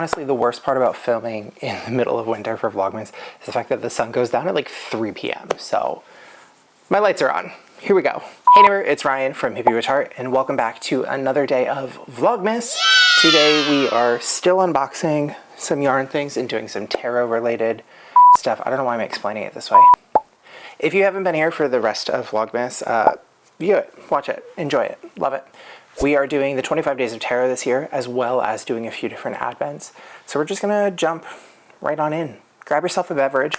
Honestly, the worst part about filming in the middle of winter for Vlogmas is the fact that the sun goes down at like 3 p.m. So my lights are on. Here we go. Hey neighbor, it's Ryan from Hippie Witch Heart, and welcome back to another day of Vlogmas. Today we are still unboxing some yarn things and doing some tarot related stuff. I don't know why I'm explaining it this way. If you haven't been here for the rest of Vlogmas, view it, watch it, enjoy it, love it. We are doing the 25 days of tarot this year, as well as doing a few different advents. So we're just gonna jump right on in. Grab yourself a beverage,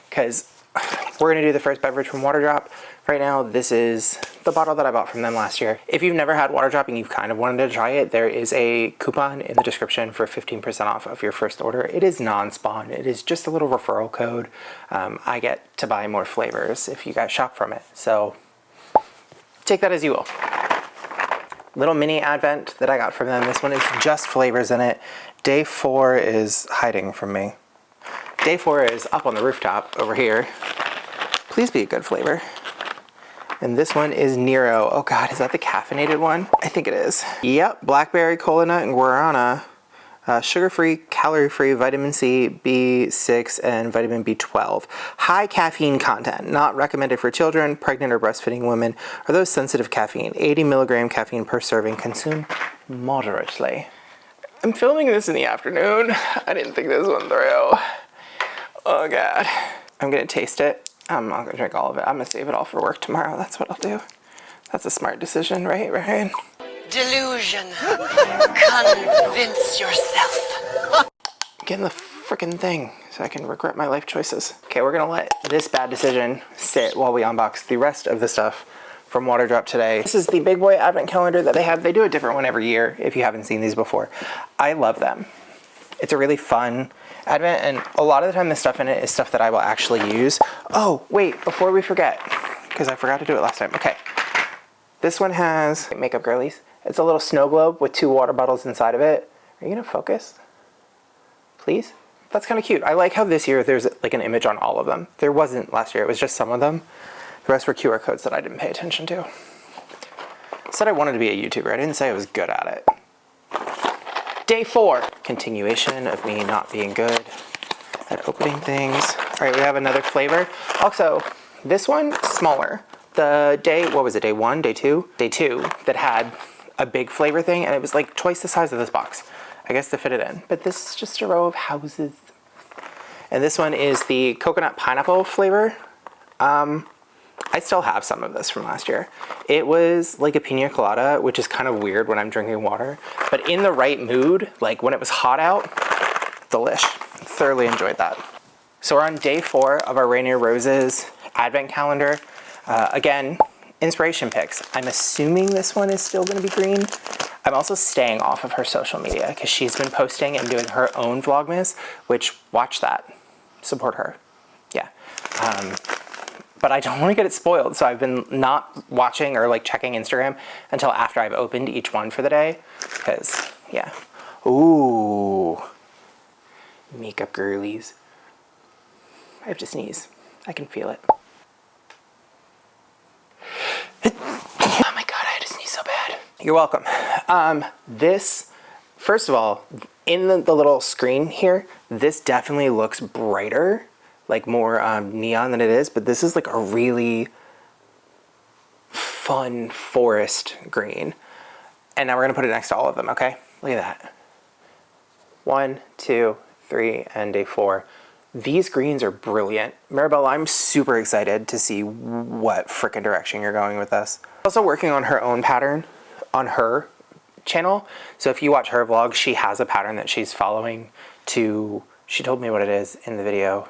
because we're gonna do the first beverage from Waterdrop. Right now, this is the bottle that I bought from them last year. If you've never had Waterdrop and you've kind of wanted to try it, there is a coupon in the description for 15% off of your first order. It is non-spawn. It is just a little referral code. I get to buy more flavors if you guys shop from it. So take that as you will. Little mini advent that I got from them. This one is just flavors in it. Day 4 is hiding from me. Day 4 is up on the rooftop over here. Please be a good flavor. And this one is Nero. Oh God, is that the caffeinated one? I think it is. Yep, blackberry, cola nut, and guarana. Sugar-free, calorie-free, vitamin C, B6, and vitamin B12. High caffeine content, not recommended for children, pregnant or breastfeeding women, or those sensitive caffeine. 80 milligram caffeine per serving. Consume moderately. I'm filming this in the afternoon. I didn't think this one through. Oh God. I'm gonna taste it. I'm not gonna drink all of it. I'm gonna save it all for work tomorrow. That's what I'll do. That's a smart decision, right, Ryan? Delusion. Convince yourself. Get in the frickin' thing so I can regret my life choices. Okay, we're gonna let this bad decision sit while we unbox the rest of the stuff from Waterdrop today. This is the big boy advent calendar that they have. They do a different one every year if you haven't seen these before. I love them. It's a really fun advent, and a lot of the time the stuff in it is stuff that I will actually use. Oh, wait, before we forget, because I forgot to do it last time. Okay, this one has Makeup Girlies. It's a little snow globe with 2 water bottles inside of it. Are you gonna focus? Please? That's kind of cute. I like how this year there's like an image on all of them. There wasn't last year, it was just some of them. The rest were QR codes that I didn't pay attention to. I said I wanted to be a YouTuber. I didn't say I was good at it. Day 4. Continuation of me not being good at opening things. All right, we have another flavor. Also, this one, smaller. The day, what was it, day 1, day 2? Day 2 that had a big flavor thing, and it was like twice the size of this box, I guess, to fit it in. But this is just a row of houses. And this one is the coconut pineapple flavor. I still have some of this from last year. It was like a pina colada, which is kind of weird when I'm drinking water, but in the right mood, like when it was hot out, delish. Thoroughly enjoyed that. So we're on day 4 of our Rainier Roses advent calendar. Again, inspiration picks. I'm assuming this one is still gonna be green. I'm also staying off of her social media because she's been posting and doing her own Vlogmas, which, watch that, support her, yeah. But I don't want to get it spoiled, so I've been not watching or like checking Instagram until after I've opened each one for the day, because, yeah. Ooh, Makeup Girlies. I have to sneeze. I can feel it. Oh my God, I had to sneeze so bad. You're welcome. This, first of all, in the little screen here, this definitely looks brighter, like more neon than it is, but this is like a really fun forest green. And now we're gonna put it next to all of them, okay? Look at that. 1, 2, 3, and day 4. These greens are brilliant. Maribel, I'm super excited to see what frickin' direction you're going with this. Also working on her own pattern on her channel. So if you watch her vlog, she has a pattern that she's following to, she told me what it is in the video.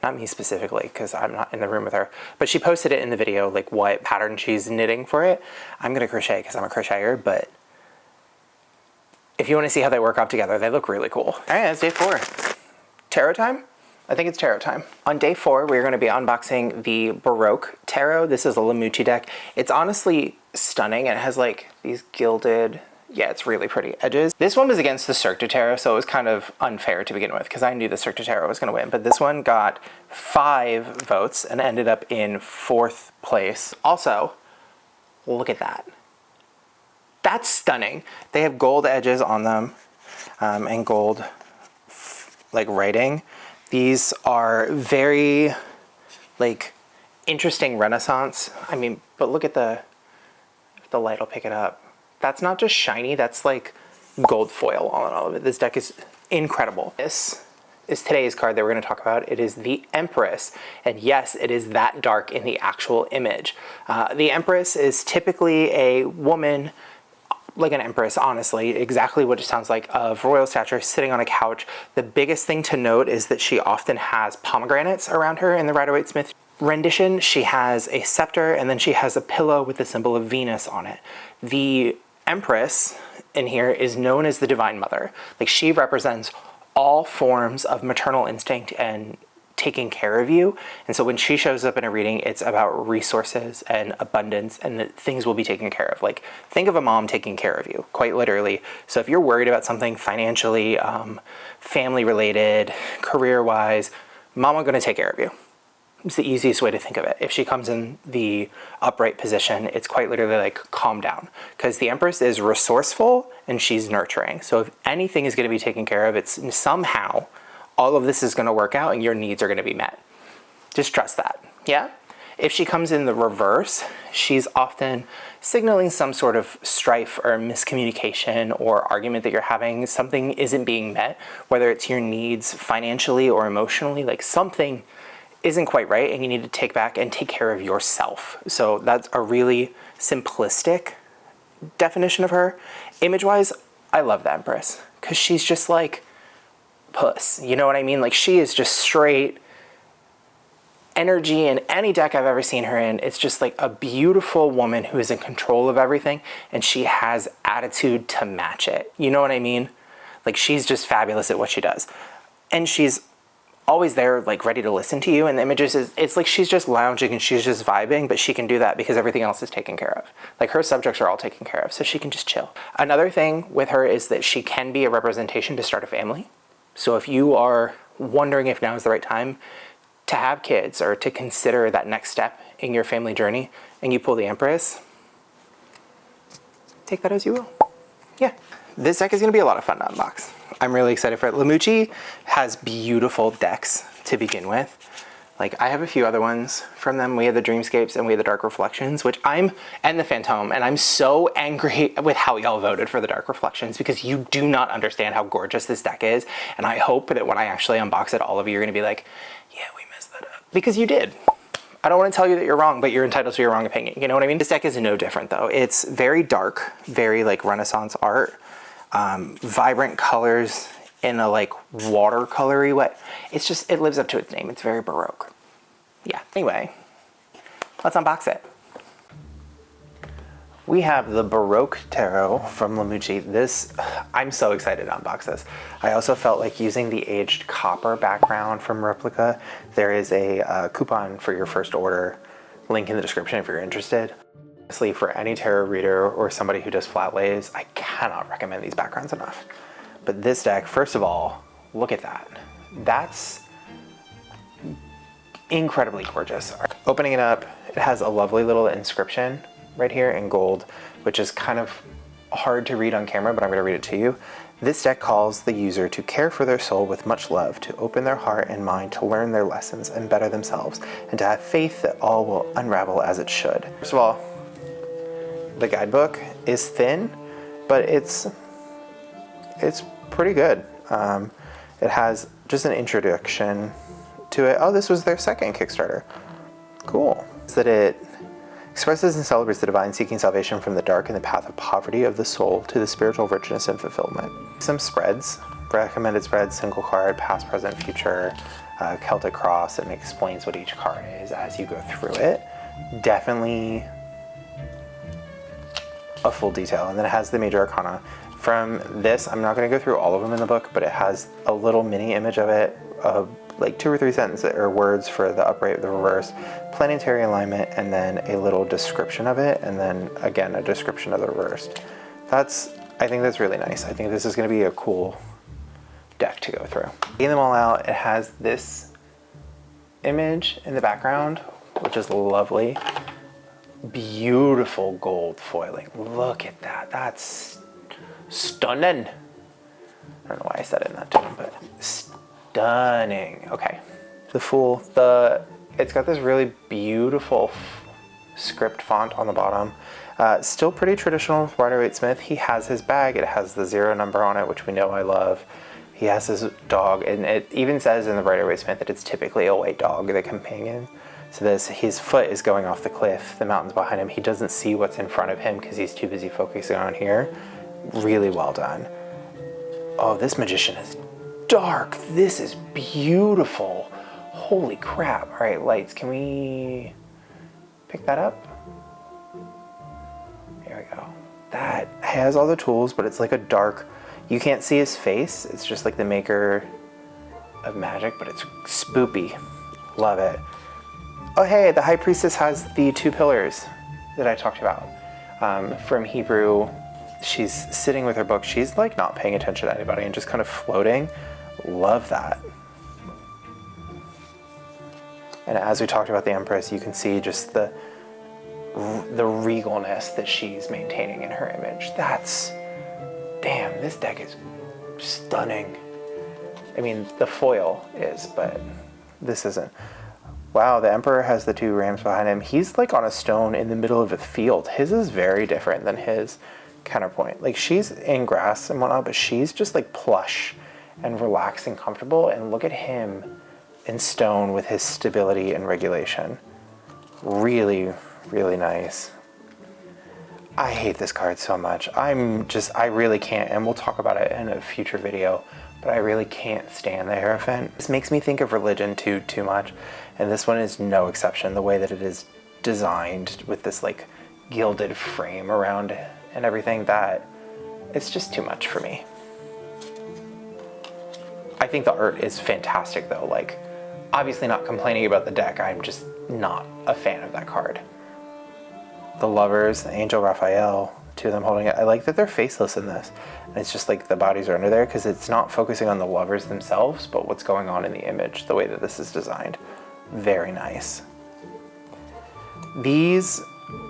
Not me specifically, because I'm not in the room with her, but she posted it in the video, like what pattern she's knitting for it. I'm gonna crochet because I'm a crocheter, but if you want to see how they work out together, they look really cool. All right, that's day 4. Tarot time? I think it's tarot time. On day 4, we're going to be unboxing the Baroque tarot. This is a Lamucci deck. It's honestly stunning, and it has like these gilded, yeah, it's really pretty edges. This one was against the Cirque du Tarot, so it was kind of unfair to begin with because I knew the Cirque du Tarot was going to win, but this one got 5 votes and ended up in 4th place. Also, look at that. That's stunning. They have gold edges on them and gold like writing. These are very like interesting Renaissance. I mean, but look at the light will pick it up. That's not just shiny, that's like gold foil all in all of it. This deck is incredible. This is today's card that we're going to talk about. It is the Empress, and yes, it is that dark in the actual image. The Empress is typically a woman, like an empress, honestly, exactly what it sounds like, of royal stature, sitting on a couch. The biggest thing to note is that she often has pomegranates around her in the Rider-Waite-Smith rendition. She has a scepter, and then she has a pillow with the symbol of Venus on it. The Empress in here is known as the Divine Mother. Like, she represents all forms of maternal instinct and taking care of you. And so when she shows up in a reading, it's about resources and abundance and that things will be taken care of. Like, think of a mom taking care of you, quite literally. So if you're worried about something financially, family related, career wise, mama gonna take care of you. It's the easiest way to think of it. If she comes in the upright position, it's quite literally like, calm down. Because the Empress is resourceful and she's nurturing. So if anything is gonna be taken care of, it's somehow all of this is going to work out and your needs are going to be met. Just trust that. Yeah? If she comes in the reverse, she's often signaling some sort of strife or miscommunication or argument that you're having. Something isn't being met, whether it's your needs financially or emotionally, like something isn't quite right and you need to take back and take care of yourself. So that's a really simplistic definition of her. Image-wise, I love the Empress because she's just like puss, you know what I mean? Like, she is just straight energy in any deck I've ever seen her in. It's just like a beautiful woman who is in control of everything, and she has attitude to match it. You know what I mean? Like, she's just fabulous at what she does. And she's always there, like, ready to listen to you. And the images it's like she's just lounging and she's just vibing, but she can do that because everything else is taken care of. Like, her subjects are all taken care of, so she can just chill. Another thing with her is that she can be a representation to start a family. So if you are wondering if now is the right time to have kids or to consider that next step in your family journey, and you pull the Empress, take that as you will. Yeah. This deck is going to be a lot of fun to unbox. I'm really excited for it. Lemucci has beautiful decks to begin with. Like, I have a few other ones from them. We have the Dreamscapes and we have the Dark Reflections, and the Phantom. And I'm so angry with how y'all voted for the Dark Reflections because you do not understand how gorgeous this deck is. And I hope that when I actually unbox it, all of you are gonna be like, yeah, we messed that up. Because you did. I don't want to tell you that you're wrong, but you're entitled to your wrong opinion. You know what I mean? This deck is no different though. It's very dark, very like Renaissance art, vibrant colors in a like watercolory way. It's just, it lives up to its name. It's very Baroque. Yeah, anyway, let's unbox it. We have the Baroque Tarot from Lemucci. I'm so excited to unbox this. I also felt like using the Aged Copper background from Replica. There is a coupon for your first order, link in the description if you're interested. Honestly, for any tarot reader or somebody who does flat lays, I cannot recommend these backgrounds enough. But this deck, first of all, look at that. That's incredibly gorgeous. Opening it up, it has a lovely little inscription right here in gold, which is kind of hard to read on camera, but I'm going to read it to you. This deck calls the user to care for their soul with much love, to open their heart and mind to learn their lessons and better themselves, and to have faith that all will unravel as it should. First of all, the guidebook is thin, but it's pretty good. It has just an introduction to it. Oh, this was their second Kickstarter. Cool. Is that it expresses and celebrates the divine seeking salvation from the dark and the path of poverty of the soul to the spiritual richness and fulfillment. Some spreads, recommended spreads, single card, past, present, future, Celtic cross, and it explains what each card is as you go through it. Definitely a full detail. And then it has the major arcana. From this, I'm not going to go through all of them in the book, but it has a little mini image of it, of like 2 or 3 sentences or words for the upright, the reverse, planetary alignment, and then a little description of it, and then again a description of the reverse. I think that's really nice. I think this is going to be a cool deck to go through. Getting them all out, it has this image in the background, which is lovely. Beautiful gold foiling. Look at that. That's stunning. I don't know why I said it in that tone, but stunning. Okay, the Fool. It's got this really beautiful script font on the bottom. Still pretty traditional Rider-Waite-Smith. He has his bag. It has the 0 number on it, which we know I love. He has his dog, and it even says in the Rider-Waite-Smith that it's typically a white dog, the companion. So his foot is going off the cliff, the mountain's behind him. He doesn't see what's in front of him because he's too busy focusing on here. Really well done. Oh, this magician is dark. This is beautiful. Holy crap. All right, lights, can we pick that up? There we go. That has all the tools, but it's like a dark, you can't see his face. It's just like the maker of magic, but it's spoopy. Love it. Oh, hey, the High Priestess has the 2 pillars that I talked about. From Hebrew, she's sitting with her book. She's like not paying attention to anybody and just kind of floating. Love that. And as we talked about the Empress, you can see just the regalness that she's maintaining in her image. Damn, this deck is stunning. I mean, the foil is, but this isn't. Wow, the Emperor has the 2 rams behind him. He's like on a stone in the middle of a field. His is very different than his counterpoint. Like, she's in grass and whatnot, but she's just like plush and relaxed and comfortable. And look at him in stone with his stability and regulation. Really, really nice. I hate this card so much. I really can't, and we'll talk about it in a future video, but I really can't stand the Hierophant. This makes me think of Religion too much, and this one is no exception. The way that it is designed with this like gilded frame around it and everything, that it's just too much for me. I think the art is fantastic though. Like, obviously not complaining about the deck, I'm just not a fan of that card. The Lovers, the Angel Raphael, 2 of them holding it. I like that they're faceless in this. And it's just like the bodies are under there because it's not focusing on the lovers themselves, but what's going on in the image, the way that this is designed. Very nice.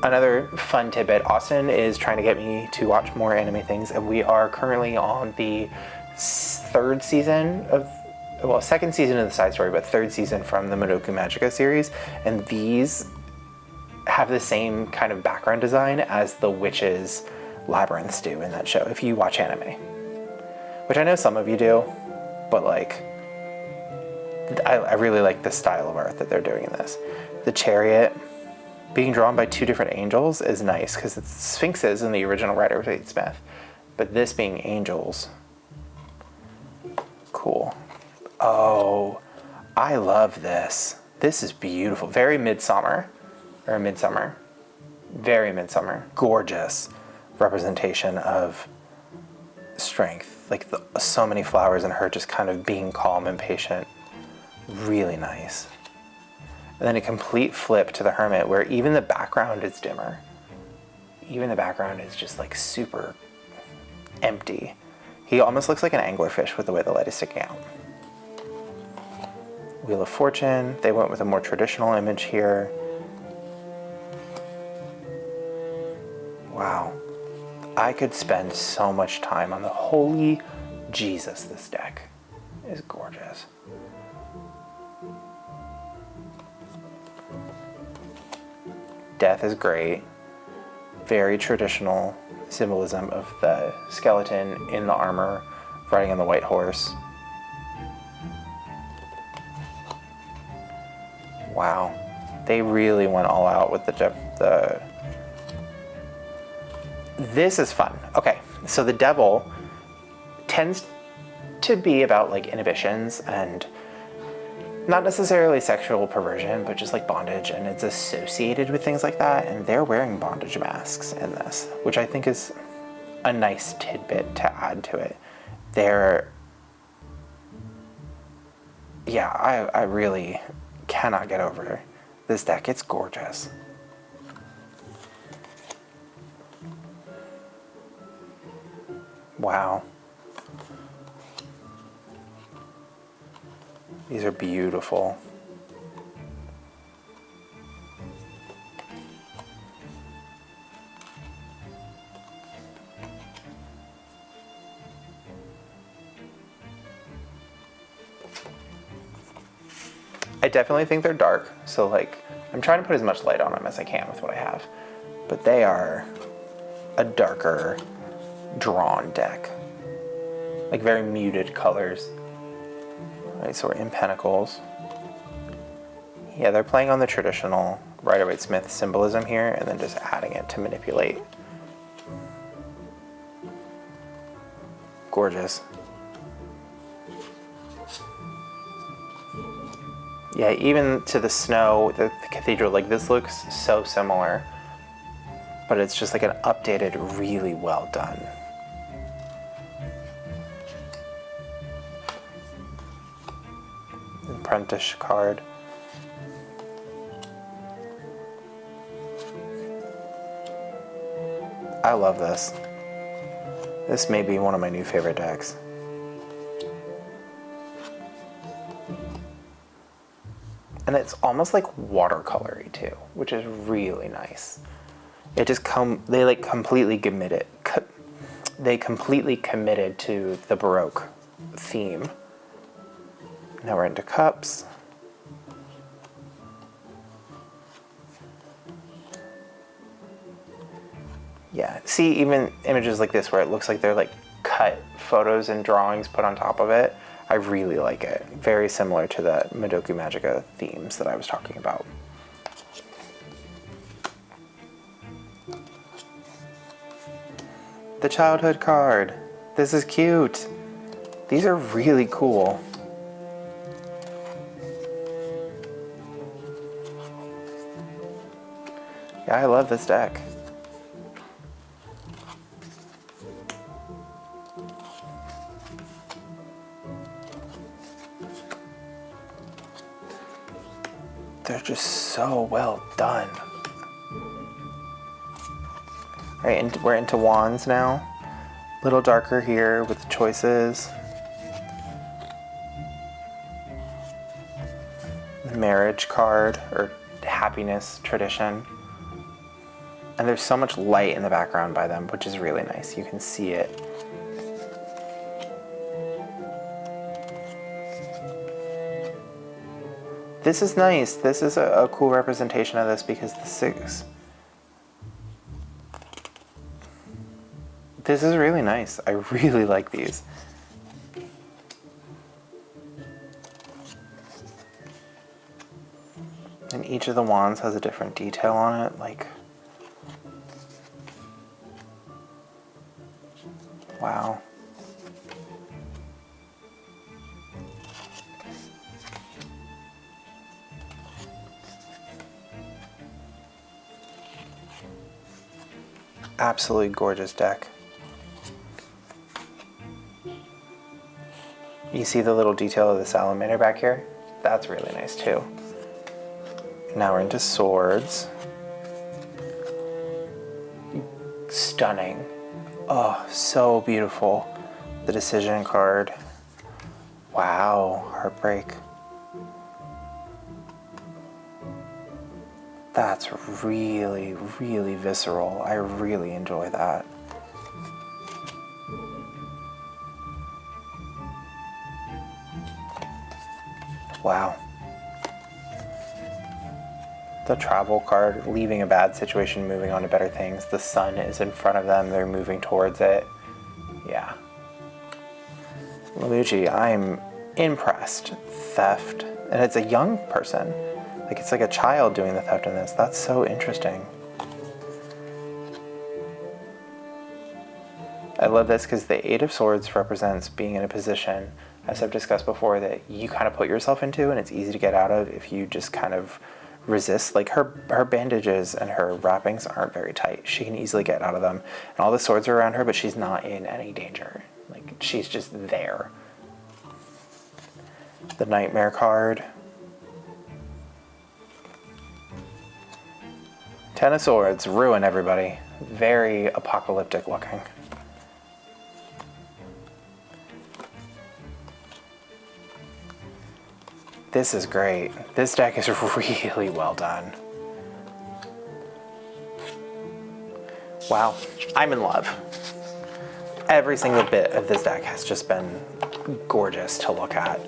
Another fun tidbit, Austin is trying to get me to watch more anime things, and we are currently on the 3rd season of, well, 2nd season of the side story, but 3rd season from the Madoka Magica series, and these have the same kind of background design as the witches' labyrinths do in that show, if you watch anime. Which I know some of you do, but like, I really like the style of art that they're doing in this. The Chariot being drawn by 2 different angels is nice, because it's sphinxes in the original Rider-Waite-Smith, but this being angels. Cool. Oh, I love this. This is beautiful. Very Midsummer. Very Midsummer. Gorgeous representation of strength. Like so many flowers and her just kind of being calm and patient. Really nice. And then a complete flip to the Hermit where even the background is dimmer. Even the background is just like super empty. He almost looks like an anglerfish with the way the light is sticking out. Wheel of Fortune. They went with a more traditional image here. Wow. I could spend so much time on the Holy Jesus. This deck is gorgeous. Death is great. Very traditional symbolism of the skeleton in the armor riding on the white horse. Wow. They really went all out with the This is fun. Okay, so the devil tends to be about like inhibitions and not necessarily sexual perversion, but just like bondage, and it's associated with things like that, and they're wearing bondage masks in this, which I think is a nice tidbit to add to it. I really cannot get over this deck. It's gorgeous. Wow. These are beautiful. I definitely think they're dark, so like I'm trying to put as much light on them as I can with what I have. But they are a darker drawn deck. Like very muted colors. Alright, so we're in Pentacles. Yeah, they're playing on the traditional Rider-Waite-Smith symbolism here and then just adding it to manipulate. Gorgeous. Yeah, even to the snow, the cathedral, like this looks so similar, but it's just like an updated, really well done. Apprentice card. I love this. This may be one of my new favorite decks. And it's almost like watercolory too, which is really nice. It just they like completely committed. They completely committed to the Baroque theme. Now we're into cups. Yeah, see even images like this where it looks like they're like cut photos and drawings put on top of it. I really like it. Very similar to the Madoku Magica themes that I was talking about. The childhood card. This is cute. These are really cool. Yeah, I love this deck. They're just so well done. All right, and we're into wands now. A little darker here with the choices. The marriage card, or happiness tradition. And there's so much light in the background by them, which is really nice. You can see it. This is nice. This is a cool representation of this because the 6. This is really nice. I really like these. And each of the wands has a different detail on it, like, wow. Absolutely gorgeous deck. You see the little detail of the salamander back here? That's really nice too. Now we're into swords. Stunning. Oh, so beautiful. The decision card. Wow, heartbreak. That's really, really visceral. I really enjoy that. Wow. The travel card, leaving a bad situation, moving on to better things. The sun is in front of them, they're moving towards it. Yeah. Luigi, I'm impressed. Theft. And it's a young person. Like, it's like a child doing the theft in this. That's so interesting. I love this because the 8 of Swords represents being in a position, as I've discussed before, that you kind of put yourself into and it's easy to get out of if you just kind of resist. Like her bandages and her wrappings aren't very tight. She can easily get out of them. And all the swords are around her, but she's not in any danger. Like, she's just there. The Nightmare card. 10 of Swords, ruin everybody. Very apocalyptic looking. This is great. This deck is really well done. Wow, I'm in love. Every single bit of this deck has just been gorgeous to look at.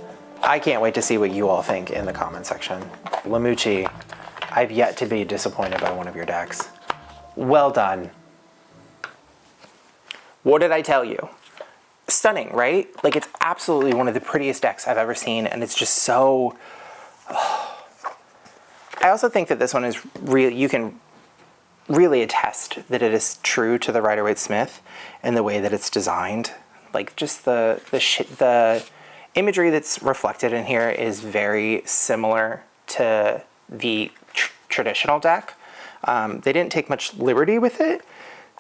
I can't wait to see what you all think in the comment section. Lamucci, I've yet to be disappointed by one of your decks. Well done. What did I tell you? Stunning, right? Like, it's absolutely one of the prettiest decks I've ever seen, and it's just so... I also think that this one is really, you can really attest that it is true to the Rider-Waite-Smith in the way that it's designed. Like, just the imagery that's reflected in here is very similar to the traditional deck. They didn't take much liberty with it.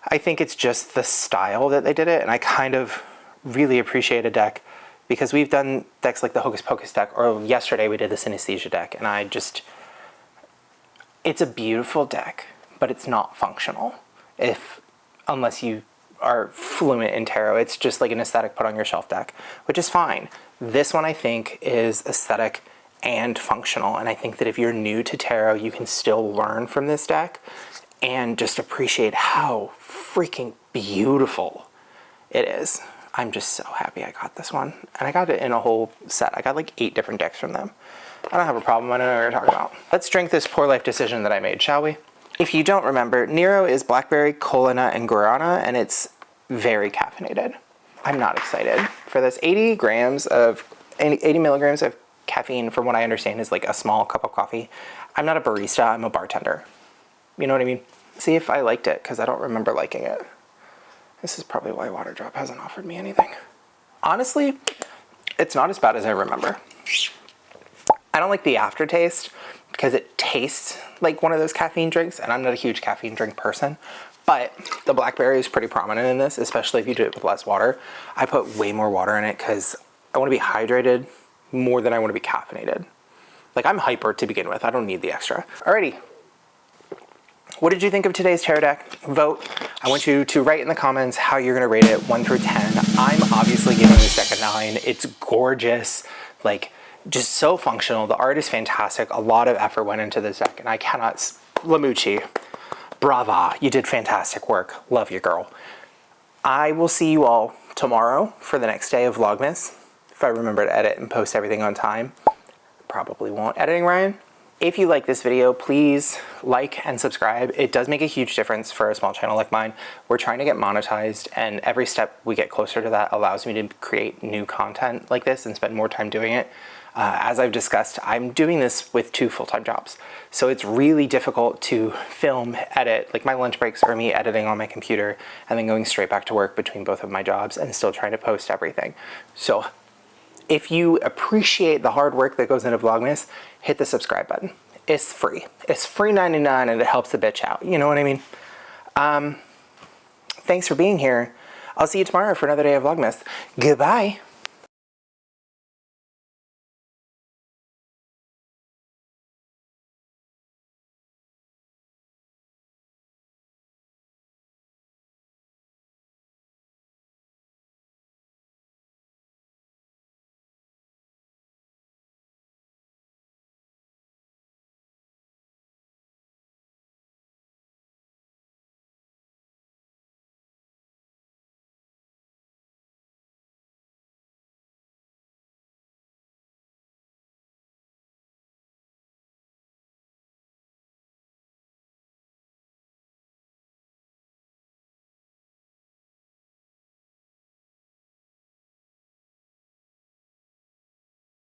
I think it's just the style that they did it, and I kind of really appreciate a deck because we've done decks like the Hocus Pocus deck, or yesterday we did the Synesthesia deck, and it's a beautiful deck, but it's not functional unless you are fluent in tarot. It's just like an aesthetic put on your shelf deck, which is fine. This one I think is aesthetic and functional, and I think that if you're new to tarot, you can still learn from this deck and just appreciate how freaking beautiful it is. I'm just so happy I got this one, and I got it in a whole set. I got like 8 different decks from them. I don't have a problem. I don't know what you're talking about. Let's drink this poor life decision that I made, shall we? If you don't remember, Nero is blackberry, cola nut, and guarana, and it's very caffeinated. I'm not excited for this. 80 milligrams of caffeine, from what I understand, is like a small cup of coffee. I'm not a barista, I'm a bartender. You know what I mean? See if I liked it, because I don't remember liking it. This is probably why Waterdrop hasn't offered me anything. Honestly, it's not as bad as I remember. I don't like the aftertaste because it tastes like one of those caffeine drinks, and I'm not a huge caffeine drink person, but the blackberry is pretty prominent in this, especially if you do it with less water. I put way more water in it because I want to be hydrated more than I want to be caffeinated. Like, I'm hyper to begin with. I don't need the extra. Alrighty. What did you think of today's tarot deck? Vote. I want you to write in the comments how you're going to rate it 1 through 10. I'm obviously giving this deck a 9. It's gorgeous. Like, just so functional. The art is fantastic. A lot of effort went into this deck, and I cannot... Lamucci, brava. You did fantastic work. Love you, girl. I will see you all tomorrow for the next day of Vlogmas. If I remember to edit and post everything on time. Probably won't. Editing, Ryan? If you like this video, please like and subscribe. It does make a huge difference for a small channel like mine. We're trying to get monetized, and every step we get closer to that allows me to create new content like this and spend more time doing it. As I've discussed, I'm doing this with 2 full-time jobs. So it's really difficult to film, edit. Like, my lunch breaks are me editing on my computer and then going straight back to work between both of my jobs and still trying to post everything. So if you appreciate the hard work that goes into Vlogmas, hit the subscribe button. It's free. It's free 99, and it helps the bitch out. You know what I mean? Thanks for being here. I'll see you tomorrow for another day of Vlogmas. Goodbye.